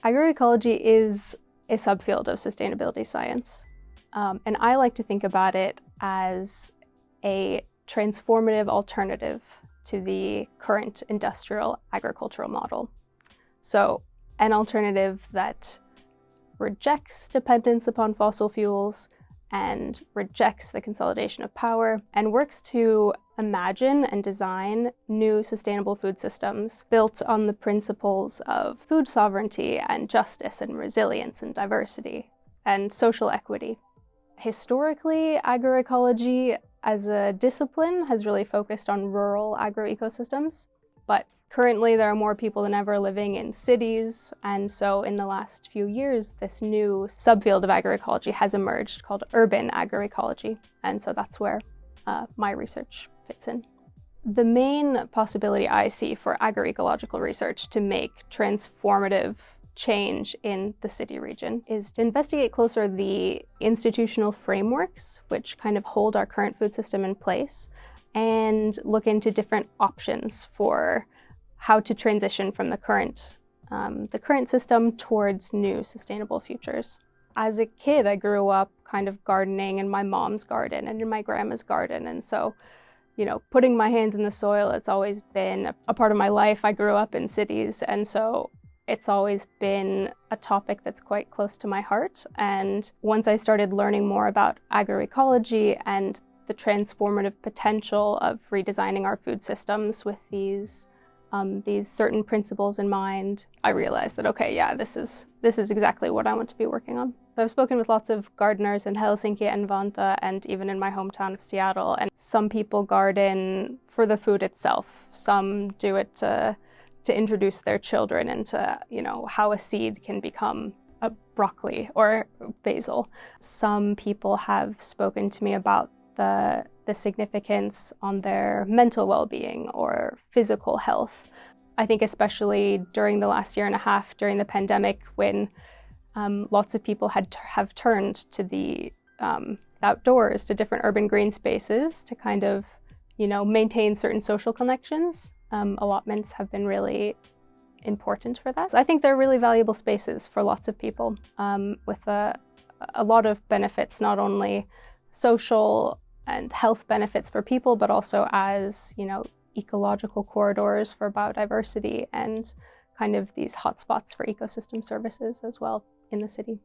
Agroecology is a subfield of sustainability science, and I like to think about it as a transformative alternative to the current industrial agricultural model. So an alternative that rejects dependence upon fossil fuels and rejects the consolidation of power and works to imagine and design new sustainable food systems built on the principles of food sovereignty and justice and resilience and diversity and social equity. Historically, agroecology as a discipline has really focused on rural agroecosystems, but currently there are more people than ever living in cities, and so in the last few years this new subfield of agroecology has emerged called urban agroecology, and so that's where my research fits in. The main possibility I see for agroecological research to make transformative change in the city region is to investigate closer the institutional frameworks which kind of hold our current food system in place and look into different options for how to transition from the current system towards new sustainable futures. As a kid, I grew up kind of gardening in my mom's garden and in my grandma's garden, and so, putting my hands in the soil, it's always been a part of my life. I grew up in cities, and so it's always been a topic that's quite close to my heart. And once I started learning more about agroecology and the transformative potential of redesigning our food systems with these certain principles in mind, I realized that, okay, yeah, this is exactly what I want to be working on. So I've spoken with lots of gardeners in Helsinki and Vantaa and even in my hometown of Seattle, and some people garden for the food itself. Some do it to introduce their children into, how a seed can become a broccoli or basil. Some people have spoken to me about the significance on their mental well-being or physical health. I think especially during the last year and a half, during the pandemic, when lots of people have turned to the outdoors, to different urban green spaces to kind of, maintain certain social connections. Allotments have been really important for that. So I think they're really valuable spaces for lots of people with a lot of benefits, not only social and health benefits for people, but also as, ecological corridors for biodiversity and kind of these hotspots for ecosystem services as well in the city.